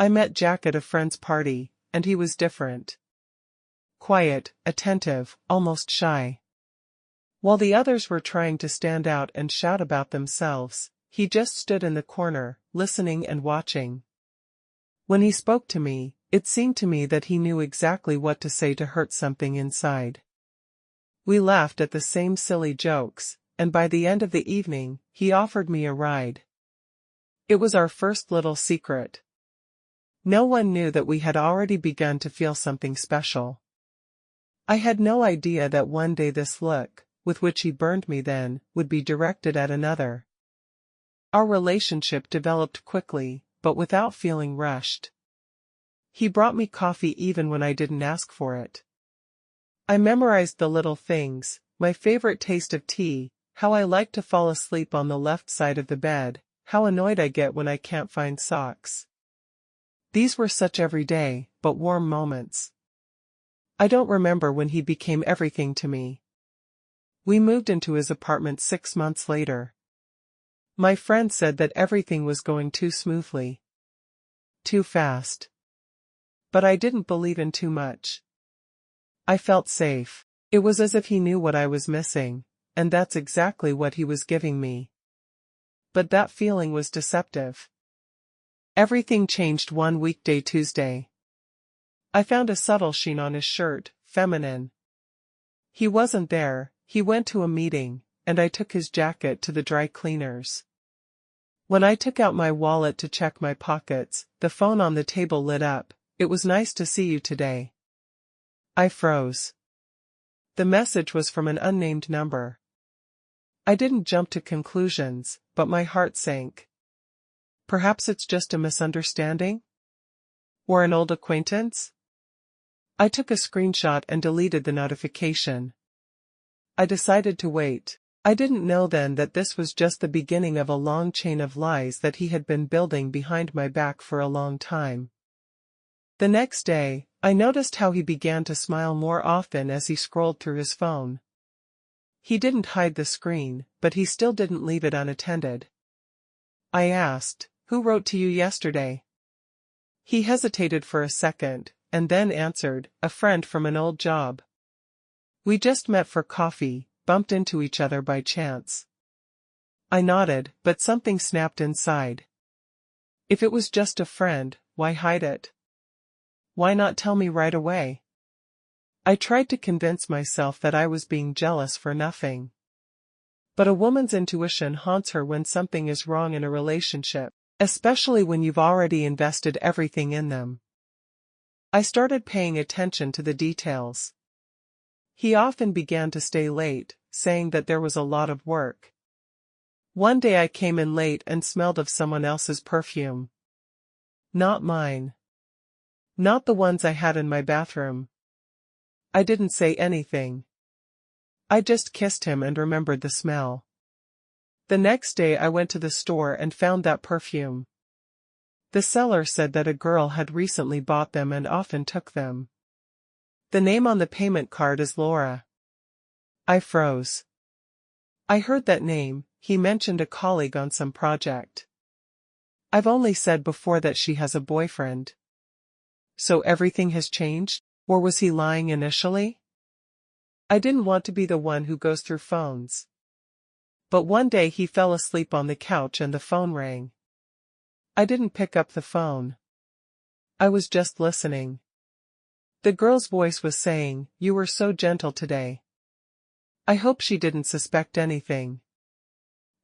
I met Jack at a friend's party, and he was different. Quiet, attentive, almost shy. While the others were trying to stand out and shout about themselves, he just stood in the corner, listening and watching. When he spoke to me, it seemed to me that he knew exactly what to say to hurt something inside. We laughed at the same silly jokes, and by the end of the evening, he offered me a ride. It was our first little secret. No one knew that we had already begun to feel something special. I had no idea that one day this look, with which he burned me then, would be directed at another. Our relationship developed quickly, but without feeling rushed. He brought me coffee even when I didn't ask for it. I memorized the little things, my favorite taste of tea, how I like to fall asleep on the left side of the bed, how annoyed I get when I can't find socks. These were such everyday, but warm moments. I don't remember when he became everything to me. We moved into his apartment 6 months later. My friend said that everything was going too smoothly. Too fast. But I didn't believe in too much. I felt safe. It was as if he knew what I was missing, and that's exactly what he was giving me. But that feeling was deceptive. Everything changed one weekday Tuesday. I found a subtle sheen on his shirt, feminine. He wasn't there, he went to a meeting, and I took his jacket to the dry cleaners. When I took out my wallet to check my pockets, the phone on the table lit up. "It was nice to see you today." I froze. The message was from an unnamed number. I didn't jump to conclusions, but my heart sank. Perhaps it's just a misunderstanding? Or an old acquaintance? I took a screenshot and deleted the notification. I decided to wait. I didn't know then that this was just the beginning of a long chain of lies that he had been building behind my back for a long time. The next day, I noticed how he began to smile more often as he scrolled through his phone. He didn't hide the screen, but he still didn't leave it unattended. I asked, "Who wrote to you yesterday?" He hesitated for a second, and then answered, "A friend from an old job. We just met for coffee, bumped into each other by chance." I nodded, but something snapped inside. If it was just a friend, why hide it? Why not tell me right away? I tried to convince myself that I was being jealous for nothing. But a woman's intuition haunts her when something is wrong in a relationship, especially when you've already invested everything in them. I started paying attention to the details. He often began to stay late, saying that there was a lot of work. One day I came in late and smelled of someone else's perfume. Not mine. Not the ones I had in my bathroom. I didn't say anything. I just kissed him and remembered the smell. The next day I went to the store and found that perfume. The seller said that a girl had recently bought them and often took them. The name on the payment card is Laura. I froze. I heard that name. He mentioned a colleague on some project. I've only said before that she has a boyfriend. So everything has changed, or was he lying initially? I didn't want to be the one who goes through phones. But one day he fell asleep on the couch and the phone rang. I didn't pick up the phone. I was just listening. The girl's voice was saying, "You were so gentle today." I hope she didn't suspect anything.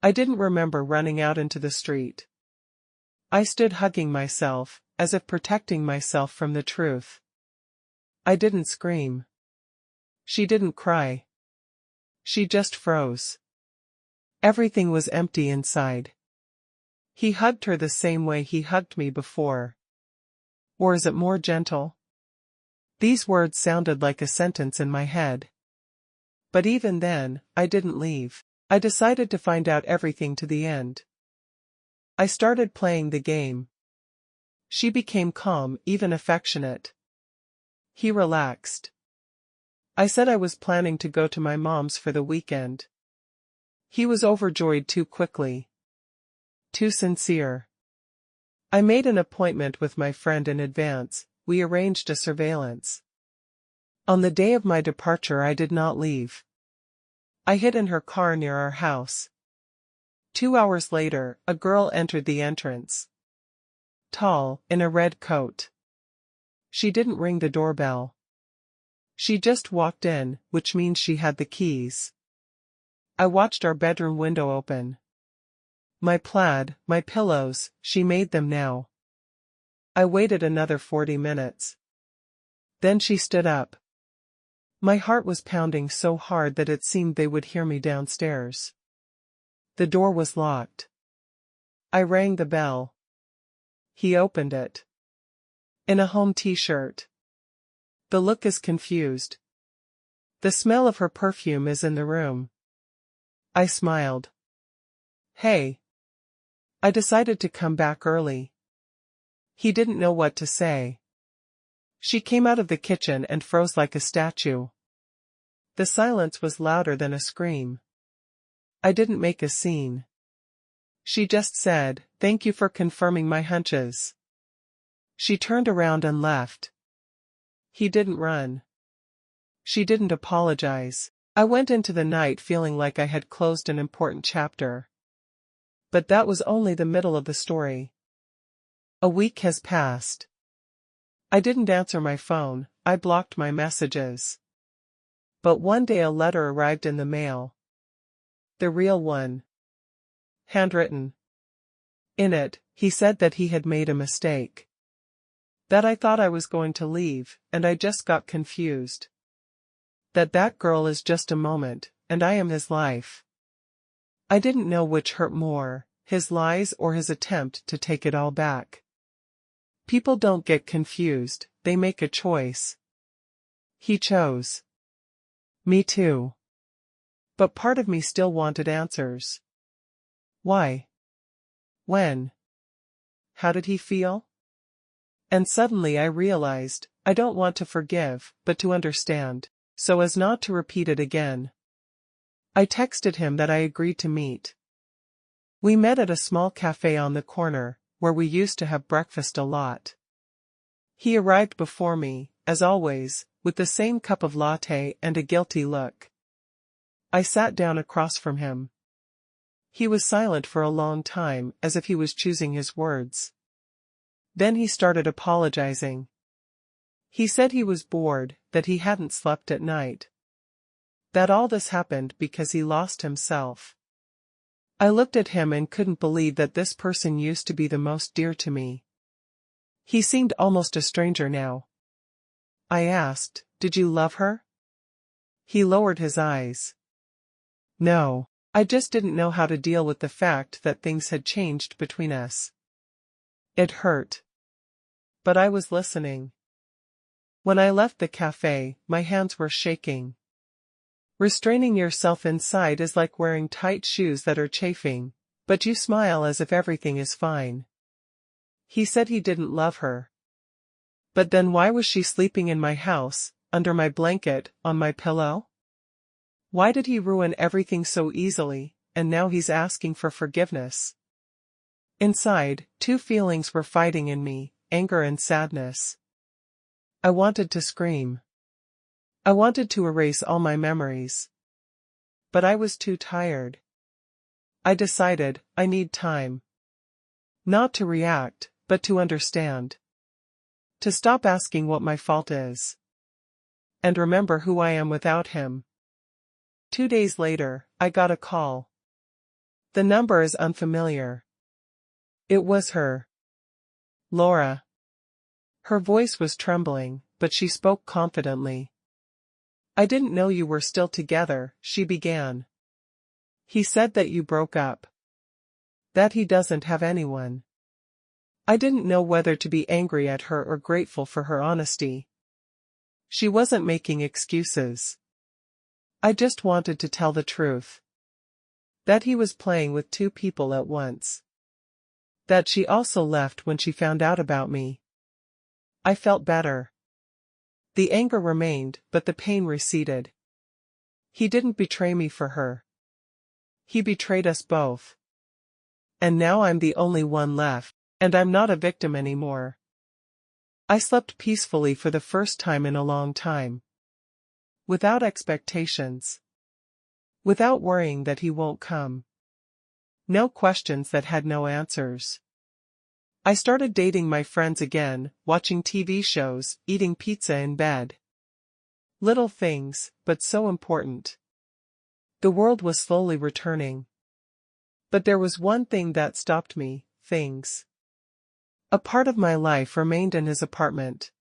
I didn't remember running out into the street. I stood hugging myself, as if protecting myself from the truth. I didn't scream. She didn't cry. She just froze. Everything was empty inside. He hugged her the same way he hugged me before. Or is it more gentle? These words sounded like a sentence in my head. But even then, I didn't leave. I decided to find out everything to the end. I started playing the game. She became calm, even affectionate. He relaxed. I said I was planning to go to my mom's for the weekend. He was overjoyed too quickly. Too sincere. I made an appointment with my friend in advance. We arranged a surveillance. On the day of my departure I did not leave. I hid in her car near our house. 2 hours later, a girl entered the entrance. Tall, in a red coat. She didn't ring the doorbell. She just walked in, which means she had the keys. I watched our bedroom window open. My plaid, my pillows, she made them now. I waited another 40 minutes. Then she stood up. My heart was pounding so hard that it seemed they would hear me downstairs. The door was locked. I rang the bell. He opened it. In a home t-shirt. The look is confused. The smell of her perfume is in the room. I smiled. Hey. I decided to come back early. He didn't know what to say. She came out of the kitchen and froze like a statue. The silence was louder than a scream. I didn't make a scene. She just said, "Thank you for confirming my hunches." She turned around and left. He didn't run. She didn't apologize. I went into the night feeling like I had closed an important chapter. But that was only the middle of the story. A week has passed. I didn't answer my phone, I blocked my messages. But one day a letter arrived in the mail. The real one. Handwritten. In it, he said that he had made a mistake. That I thought I was going to leave, and I just got confused. That girl is just a moment, and I am his life. I didn't know which hurt more, his lies or his attempt to take it all back. People don't get confused, they make a choice. He chose. Me too. But part of me still wanted answers. Why? When? How did he feel? And suddenly I realized, I don't want to forgive, but to understand, so as not to repeat it again. I texted him that I agreed to meet. We met at a small cafe on the corner, where we used to have breakfast a lot. He arrived before me, as always, with the same cup of latte and a guilty look. I sat down across from him. He was silent for a long time, as if he was choosing his words. Then he started apologizing. He said he was bored, that he hadn't slept at night. That all this happened because he lost himself. I looked at him and couldn't believe that this person used to be the most dear to me. He seemed almost a stranger now. I asked, "Did you love her?" He lowered his eyes. No, I just didn't know how to deal with the fact that things had changed between us. It hurt. But I was listening. When I left the cafe, my hands were shaking. Restraining yourself inside is like wearing tight shoes that are chafing, but you smile as if everything is fine. He said he didn't love her. But then why was she sleeping in my house, under my blanket, on my pillow? Why did he ruin everything so easily, and now he's asking for forgiveness? Inside, two feelings were fighting in me, anger and sadness. I wanted to scream. I wanted to erase all my memories. But I was too tired. I decided, I need time. Not to react, but to understand. To stop asking what my fault is. And remember who I am without him. 2 days later, I got a call. The number is unfamiliar. It was her. Laura. Her voice was trembling, but she spoke confidently. I didn't know you were still together, she began. He said that you broke up. That he doesn't have anyone. I didn't know whether to be angry at her or grateful for her honesty. She wasn't making excuses. I just wanted to tell the truth. That he was playing with two people at once. That she also left when she found out about me. I felt better. The anger remained, but the pain receded. He didn't betray me for her. He betrayed us both. And now I'm the only one left. And I'm not a victim anymore. I slept peacefully for the first time in a long time. Without expectations. Without worrying that he won't come. No questions that had no answers. I started dating my friends again, watching TV shows, eating pizza in bed. Little things, but so important. The world was slowly returning. But there was one thing that stopped me, things. A part of my life remained in his apartment.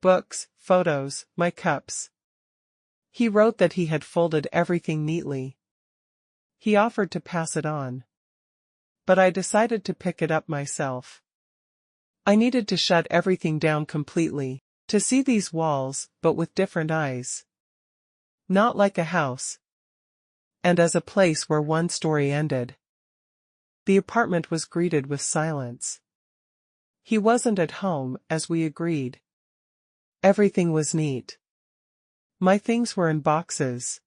Books, photos, my cups. He wrote that he had folded everything neatly. He offered to pass it on. But I decided to pick it up myself. I needed to shut everything down completely, to see these walls, but with different eyes. Not like a house. And as a place where one story ended. The apartment was greeted with silence. He wasn't at home, as we agreed. Everything was neat. My things were in boxes.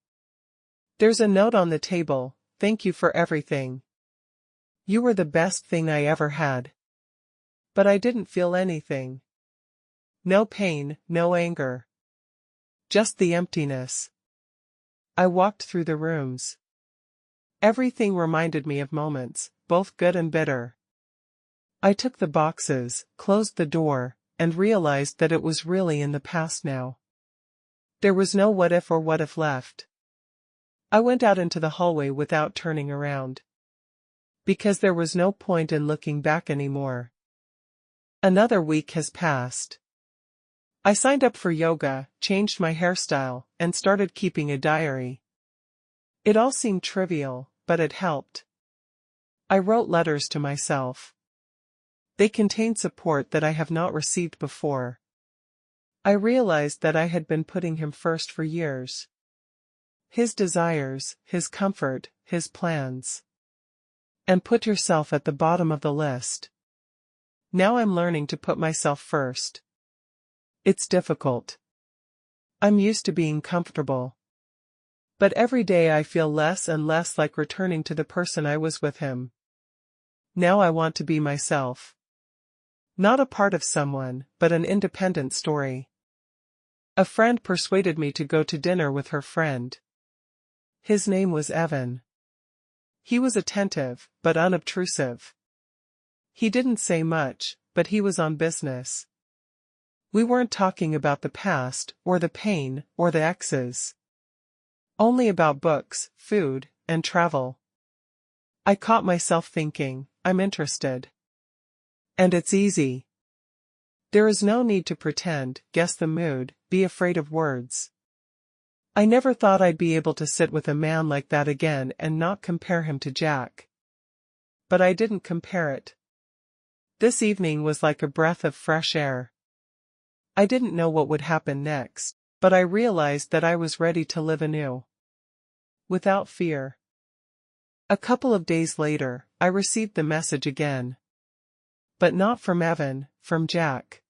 There's a note on the table, "Thank you for everything. You were the best thing I ever had." But I didn't feel anything. No pain, no anger. Just the emptiness. I walked through the rooms. Everything reminded me of moments, both good and bitter. I took the boxes, closed the door, and realized that it was really in the past now. There was no what if or what if left. I went out into the hallway without turning around. Because there was no point in looking back anymore. Another week has passed. I signed up for yoga, changed my hairstyle, and started keeping a diary. It all seemed trivial, but it helped. I wrote letters to myself. They contained support that I have not received before. I realized that I had been putting him first for years. His desires, his comfort, his plans. And put yourself at the bottom of the list. Now I'm learning to put myself first. It's difficult. I'm used to being comfortable. But every day I feel less and less like returning to the person I was with him. Now I want to be myself. Not a part of someone, but an independent story. A friend persuaded me to go to dinner with her friend. His name was Evan. He was attentive, but unobtrusive. He didn't say much, but he was on business. We weren't talking about the past, or the pain, or the exes. Only about books, food, and travel. I caught myself thinking, I'm interested. And it's easy. There is no need to pretend, guess the mood, be afraid of words. I never thought I'd be able to sit with a man like that again and not compare him to Jack. But I didn't compare it. This evening was like a breath of fresh air. I didn't know what would happen next, but I realized that I was ready to live anew. Without fear. A couple of days later, I received the message again. But not from Evan, from Jack.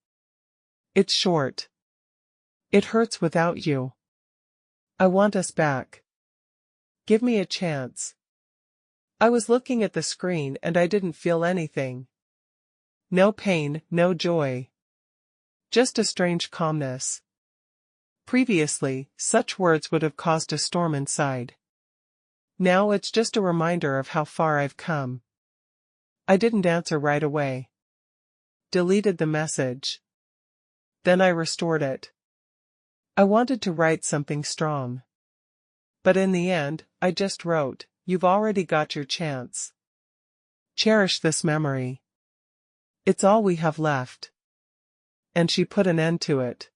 It's short. It hurts without you. I want us back. Give me a chance. I was looking at the screen and I didn't feel anything. No pain, no joy. Just a strange calmness. Previously, such words would have caused a storm inside. Now it's just a reminder of how far I've come. I didn't answer right away. Deleted the message. Then I restored it. I wanted to write something strong. But in the end, I just wrote, "You've already got your chance. Cherish this memory. It's all we have left." And she put an end to it.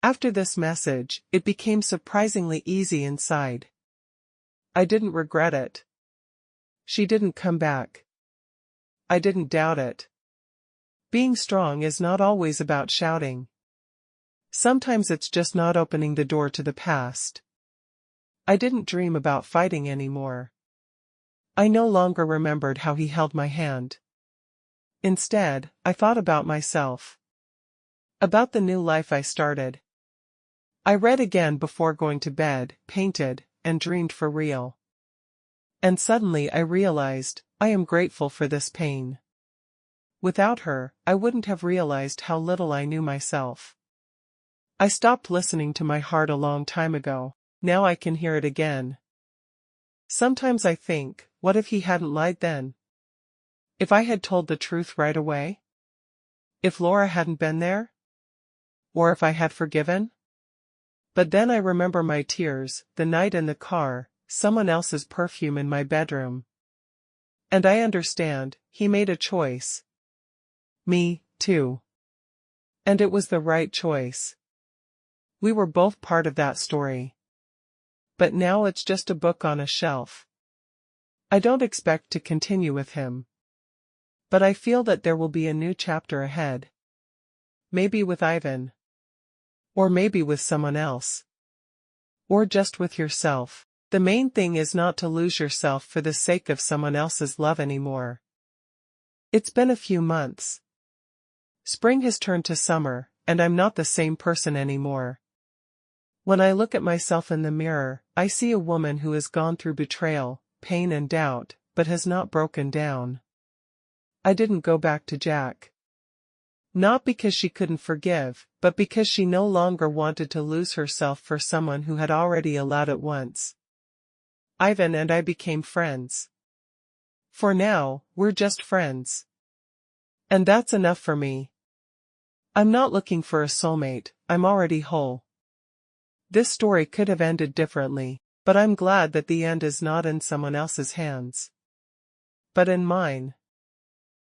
After this message, it became surprisingly easy inside. I didn't regret it. She didn't come back. I didn't doubt it. Being strong is not always about shouting. Sometimes it's just not opening the door to the past. I didn't dream about fighting anymore. I no longer remembered how he held my hand. Instead, I thought about myself. About the new life I started. I read again before going to bed, painted, and dreamed for real. And suddenly I realized, I am grateful for this pain. Without her, I wouldn't have realized how little I knew myself. I stopped listening to my heart a long time ago. Now I can hear it again. Sometimes I think, what if he hadn't lied then? If I had told the truth right away? If Laura hadn't been there? Or if I had forgiven? But then I remember my tears, the night in the car, someone else's perfume in my bedroom. And I understand, he made a choice. Me, too. And it was the right choice. We were both part of that story. But now it's just a book on a shelf. I don't expect to continue with him. But I feel that there will be a new chapter ahead. Maybe with Ivan. Or maybe with someone else. Or just with yourself. The main thing is not to lose yourself for the sake of someone else's love anymore. It's been a few months. Spring has turned to summer, and I'm not the same person anymore. When I look at myself in the mirror, I see a woman who has gone through betrayal, pain and doubt, but has not broken down. I didn't go back to Jack. Not because she couldn't forgive, but because she no longer wanted to lose herself for someone who had already allowed it once. Ivan and I became friends. For now, we're just friends. And that's enough for me. I'm not looking for a soulmate, I'm already whole. This story could have ended differently, but I'm glad that the end is not in someone else's hands, but in mine.